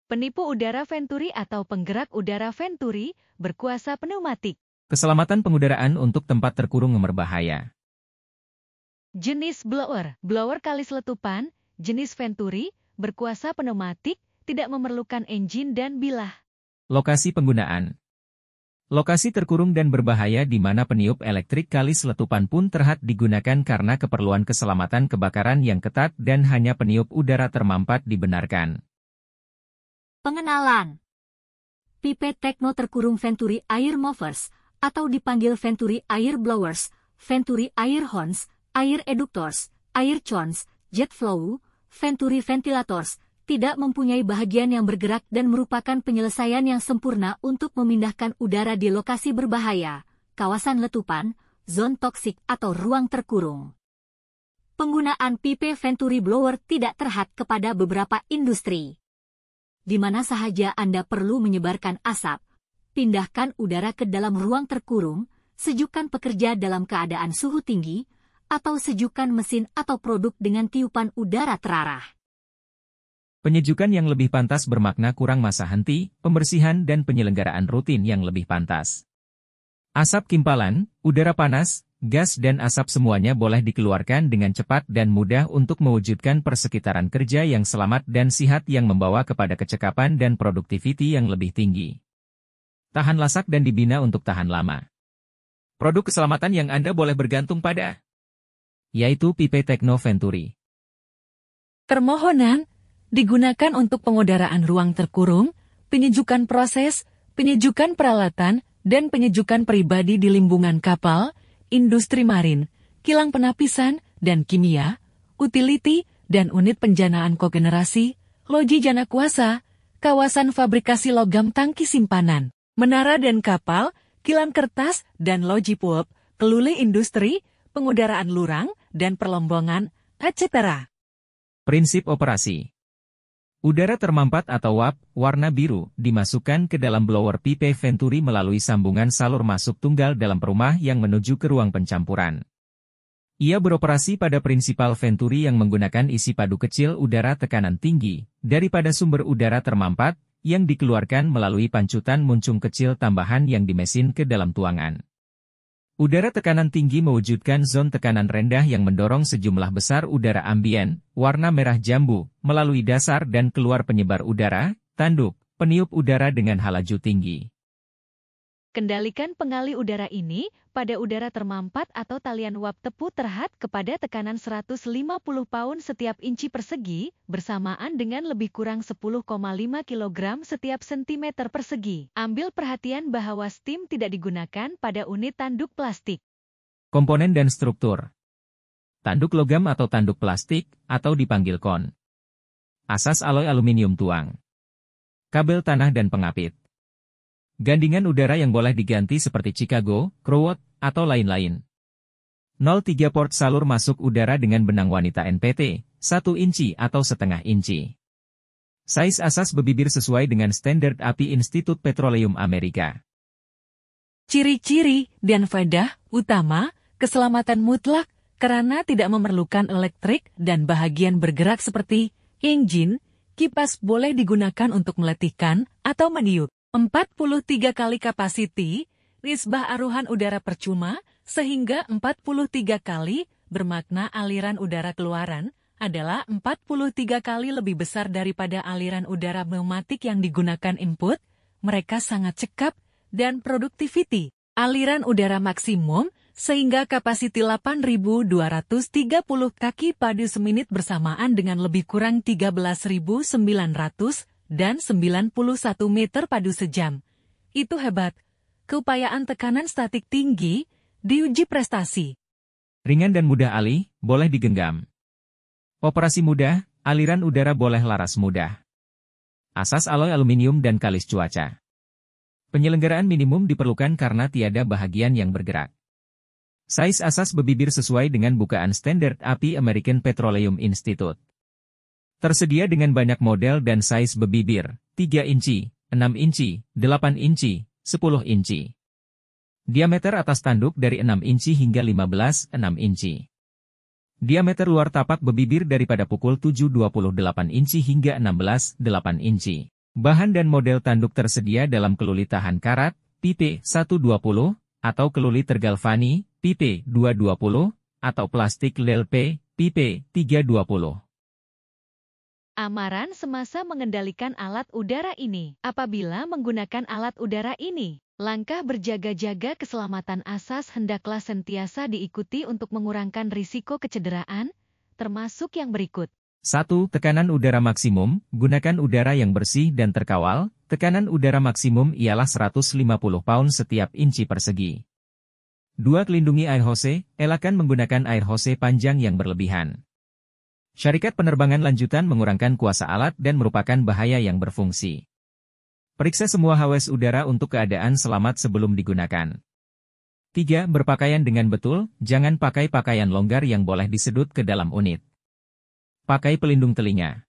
Penipu udara Venturi atau penggerak udara Venturi, berkuasa pneumatik. Keselamatan pengudaraan untuk tempat terkurung berbahaya. Jenis blower, blower kalis letupan, jenis Venturi, berkuasa pneumatik, tidak memerlukan engine dan bilah. Lokasi penggunaan. Lokasi terkurung dan berbahaya di mana peniup elektrik kalis letupan pun terhad digunakan karena keperluan keselamatan kebakaran yang ketat dan hanya peniup udara termampat dibenarkan. Pengenalan. Pipet Tekno terkurung Venturi Air Movers, atau dipanggil Venturi Air Blowers, Venturi Air Horns, Air Eductors, Air Chons, Jet Flow, Venturi Ventilators, tidak mempunyai bahagian yang bergerak dan merupakan penyelesaian yang sempurna untuk memindahkan udara di lokasi berbahaya, kawasan letupan, zon toksik atau ruang terkurung. Penggunaan pipe Venturi blower tidak terhad kepada beberapa industri. Di mana sahaja Anda perlu menyebarkan asap, pindahkan udara ke dalam ruang terkurung, sejukkan pekerja dalam keadaan suhu tinggi, atau sejukkan mesin atau produk dengan tiupan udara terarah. Penyejukan yang lebih pantas bermakna kurang masa henti, pembersihan dan penyelenggaraan rutin yang lebih pantas. Asap kimpalan, udara panas, gas dan asap semuanya boleh dikeluarkan dengan cepat dan mudah untuk mewujudkan persekitaran kerja yang selamat dan sihat yang membawa kepada kecekapan dan produktiviti yang lebih tinggi. Tahan lasak dan dibina untuk tahan lama. Produk keselamatan yang Anda boleh bergantung pada, yaitu pipe Tekno Venturi. Permohonan digunakan untuk pengudaraan ruang terkurung, penyejukan proses, penyejukan peralatan, dan penyejukan pribadi di limbungan kapal, industri marin, kilang penapisan, dan kimia, utility, dan unit penjanaan kogenerasi, loji jana kuasa, kawasan fabrikasi logam tangki simpanan, menara dan kapal, kilang kertas, dan loji pulp, keluli industri, pengudaraan lurang, dan perlombongan, etc. Prinsip operasi. Udara termampat atau uap, warna biru, dimasukkan ke dalam blower pipe Venturi melalui sambungan salur masuk tunggal dalam perumah yang menuju ke ruang pencampuran. Ia beroperasi pada prinsipal Venturi yang menggunakan isi padu kecil udara tekanan tinggi, daripada sumber udara termampat, yang dikeluarkan melalui pancutan muncung kecil tambahan yang dimesin ke dalam tuangan. Udara tekanan tinggi mewujudkan zon tekanan rendah yang mendorong sejumlah besar udara ambien, warna merah jambu, melalui dasar dan keluar penyebar udara, tanduk, peniup udara dengan halaju tinggi. Kendalikan pengalih udara ini pada udara termampat atau talian uap tepu terhad kepada tekanan 150 pound setiap inci persegi, bersamaan dengan lebih kurang 10,5 kg setiap sentimeter persegi. Ambil perhatian bahwa steam tidak digunakan pada unit tanduk plastik. Komponen dan struktur. Tanduk logam atau tanduk plastik, atau dipanggil kon. Asas alloy aluminium tuang. Kabel tanah dan pengapit. Gandingan udara yang boleh diganti seperti Chicago, Crowd, atau lain-lain. 03 port salur masuk udara dengan benang wanita NPT, 1 inci atau setengah inci. Size asas bebibir sesuai dengan standar API Institut Petroleum Amerika. Ciri-ciri dan faedah utama, keselamatan mutlak, karena tidak memerlukan elektrik dan bahagian bergerak seperti engine, kipas boleh digunakan untuk meletihkan atau meniup. 43 kali kapasiti, nisbah aruhan udara percuma, sehingga 43 kali bermakna aliran udara keluaran adalah 43 kali lebih besar daripada aliran udara pneumatik yang digunakan input, mereka sangat cekap dan produktiviti. Aliran udara maksimum, sehingga kapasiti 8.230 kaki padu semenit bersamaan dengan lebih kurang 13.900 dan 91 meter padu sejam. Itu hebat. Keupayaan tekanan statik tinggi, diuji prestasi. Ringan dan mudah alih, boleh digenggam. Operasi mudah, aliran udara boleh laras mudah. Asas alloy aluminium dan kalis cuaca. Penyelenggaraan minimum diperlukan karena tiada bahagian yang bergerak. Size asas bebibir sesuai dengan bukaan standar API American Petroleum Institute. Tersedia dengan banyak model dan size bebibir, 3 inci, 6 inci, 8 inci, 10 inci. Diameter atas tanduk dari 6 inci hingga 15, 6 inci. Diameter luar tapak bebibir daripada pukul 7,28 inci hingga 16, 8 inci. Bahan dan model tanduk tersedia dalam keluli tahan karat, PP 120, atau keluli tergalvani, PP 220, atau plastik LLP, PP 320. Amaran semasa mengendalikan alat udara ini. Apabila menggunakan alat udara ini, langkah berjaga-jaga keselamatan asas hendaklah sentiasa diikuti untuk mengurangkan risiko kecederaan, termasuk yang berikut. 1. Tekanan udara maksimum, gunakan udara yang bersih dan terkawal. Tekanan udara maksimum ialah 150 pound setiap inci persegi. 2. Lindungi air hose, elakkan menggunakan air hose panjang yang berlebihan. Syarikat penerbangan lanjutan mengurangkan kuasa alat dan merupakan bahaya yang berfungsi. Periksa semua hawes udara untuk keadaan selamat sebelum digunakan. 3. Berpakaian dengan betul, jangan pakai pakaian longgar yang boleh disedut ke dalam unit. Pakai pelindung telinga.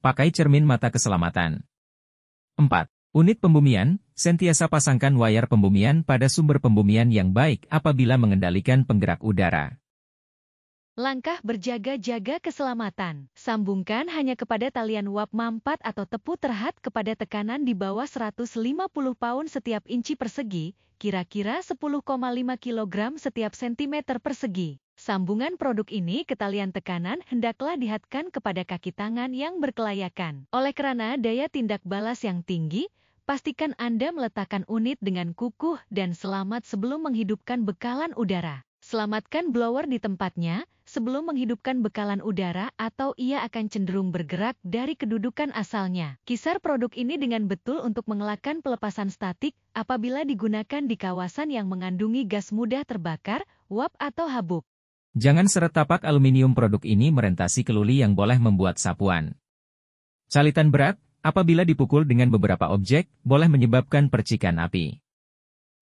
Pakai cermin mata keselamatan. 4. Unit pembumian, sentiasa pasangkan wayar pembumian pada sumber pembumian yang baik apabila mengendalikan penggerak udara. Langkah berjaga-jaga keselamatan. Sambungkan hanya kepada talian uap mampat atau tepu terhad kepada tekanan di bawah 150 pound setiap inci persegi, kira-kira 10,5 kg setiap sentimeter persegi. Sambungan produk ini ke talian tekanan hendaklah dihadkan kepada kaki tangan yang berkelayakan. Oleh karena daya tindak balas yang tinggi, pastikan Anda meletakkan unit dengan kukuh dan selamat sebelum menghidupkan bekalan udara. Selamatkan blower di tempatnya sebelum menghidupkan bekalan udara atau ia akan cenderung bergerak dari kedudukan asalnya. Kisar produk ini dengan betul untuk mengelakkan pelepasan statik apabila digunakan di kawasan yang mengandungi gas mudah terbakar, uap atau habuk. Jangan seret tapak aluminium produk ini merentasi keluli yang boleh membuat sapuan. Calitan berat, apabila dipukul dengan beberapa objek, boleh menyebabkan percikan api.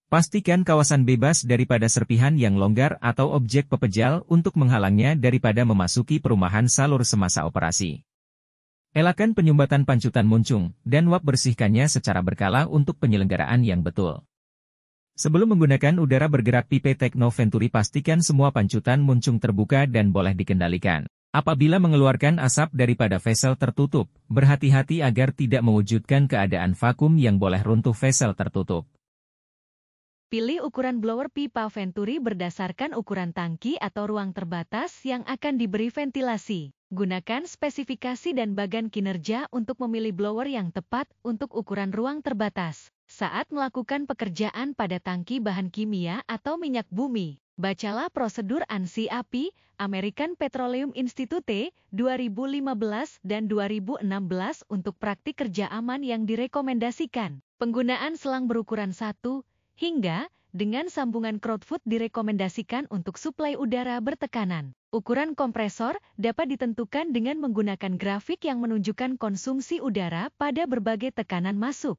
Pastikan kawasan bebas daripada serpihan yang longgar atau objek pepejal untuk menghalangnya daripada memasuki perumahan salur semasa operasi. Elakkan penyumbatan pancutan muncung, dan uap bersihkannya secara berkala untuk penyelenggaraan yang betul. Sebelum menggunakan udara bergerak pipe Techno Venturi pastikan semua pancutan muncung terbuka dan boleh dikendalikan. Apabila mengeluarkan asap daripada vessel tertutup, berhati-hati agar tidak mewujudkan keadaan vakum yang boleh runtuh vessel tertutup. Pilih ukuran blower pipa Venturi berdasarkan ukuran tangki atau ruang terbatas yang akan diberi ventilasi. Gunakan spesifikasi dan bagan kinerja untuk memilih blower yang tepat untuk ukuran ruang terbatas. Saat melakukan pekerjaan pada tangki bahan kimia atau minyak bumi, bacalah prosedur ANSI API, American Petroleum Institute, 2015 dan 2016 untuk praktik kerja aman yang direkomendasikan. Penggunaan selang berukuran 1 hingga dengan sambungan crowdfoot direkomendasikan untuk suplai udara bertekanan. Ukuran kompresor dapat ditentukan dengan menggunakan grafik yang menunjukkan konsumsi udara pada berbagai tekanan masuk.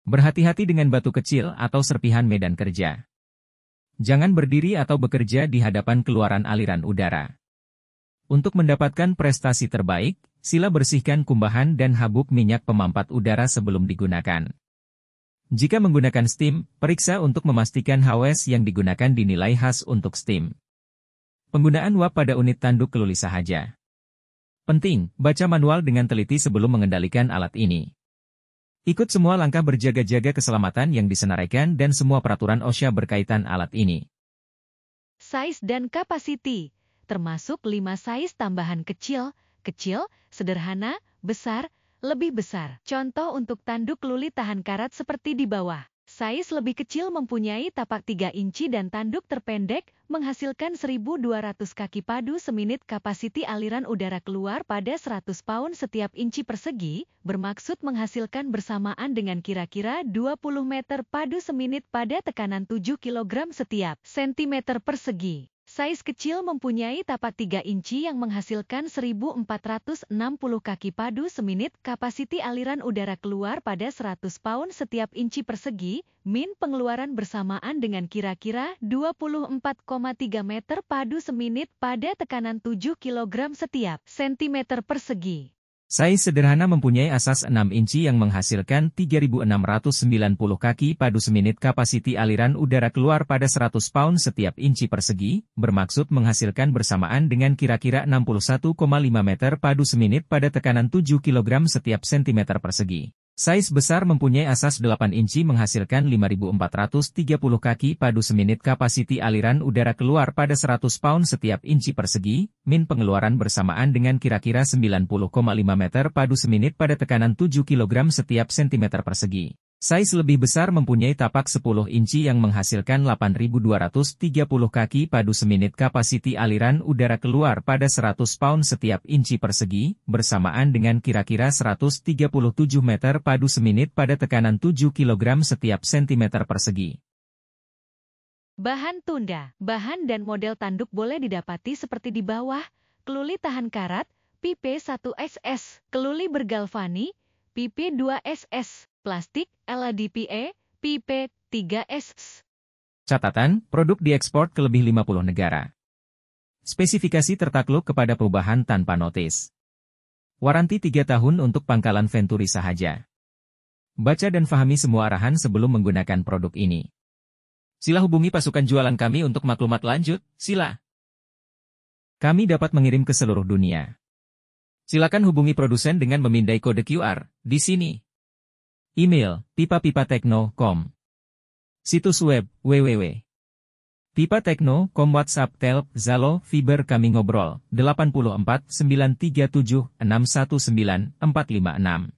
Berhati-hati dengan batu kecil atau serpihan medan kerja. Jangan berdiri atau bekerja di hadapan keluaran aliran udara. Untuk mendapatkan prestasi terbaik, sila bersihkan kumbahan dan habuk minyak pemampat udara sebelum digunakan. Jika menggunakan steam, periksa untuk memastikan hawes yang digunakan dinilai khas untuk steam. Penggunaan uap pada unit tanduk keluli sahaja. Penting, baca manual dengan teliti sebelum mengendalikan alat ini. Ikut semua langkah berjaga-jaga keselamatan yang disenaraikan dan semua peraturan OSHA berkaitan alat ini. Size dan capacity, termasuk 5 size tambahan kecil, sederhana, besar, lebih besar. Contoh untuk tanduk keluli tahan karat seperti di bawah. Size lebih kecil mempunyai tapak 3 inci dan tanduk terpendek, menghasilkan 1.200 kaki padu seminit. Kapasiti aliran udara keluar pada 100 pound setiap inci persegi, bermaksud menghasilkan bersamaan dengan kira-kira 20 meter padu seminit pada tekanan 7 kg setiap sentimeter persegi. Size kecil mempunyai tapak 3 inci yang menghasilkan 1.460 kaki padu seminit. Kapasiti aliran udara keluar pada 100 pound setiap inci persegi, min pengeluaran bersamaan dengan kira-kira 24,3 meter padu seminit pada tekanan 7 kg setiap sentimeter persegi. Size sederhana mempunyai asas 6 inci yang menghasilkan 3.690 kaki padu seminit. Kapasiti aliran udara keluar pada 100 pound setiap inci persegi, bermaksud menghasilkan bersamaan dengan kira-kira 61,5 meter padu seminit pada tekanan 7 kg setiap sentimeter persegi. Size besar mempunyai asas 8 inci menghasilkan 5.430 kaki padu seminit. Kapasiti aliran udara keluar pada 100 pound setiap inci persegi, min pengeluaran bersamaan dengan kira-kira 90,5 meter padu seminit pada tekanan 7 kg setiap sentimeter persegi. Size lebih besar mempunyai tapak 10 inci yang menghasilkan 8.230 kaki padu seminit. Kapasiti aliran udara keluar pada 100 pound setiap inci persegi, bersamaan dengan kira-kira 137 meter padu seminit pada tekanan 7 kg setiap sentimeter persegi. Bahan tunda, bahan dan model tanduk boleh didapati seperti di bawah: keluli tahan karat, PP1SS, keluli bergalvani, PP2SS, plastik, LADPE, PP3SS. Catatan, produk diekspor ke lebih 50 negara. Spesifikasi tertakluk kepada perubahan tanpa notis. Waranti 3 tahun untuk pangkalan Venturi sahaja. Baca dan fahami semua arahan sebelum menggunakan produk ini. Sila hubungi pasukan jualan kami untuk maklumat lanjut, sila. Kami dapat mengirim ke seluruh dunia. Silakan hubungi produsen dengan memindai kode QR di sini. Email, pipa@pipatekno.com. Situs web, www.pipatekno.com. WhatsApp, Telp, Zalo, Viber. Kami ngobrol, 84 937 619 456.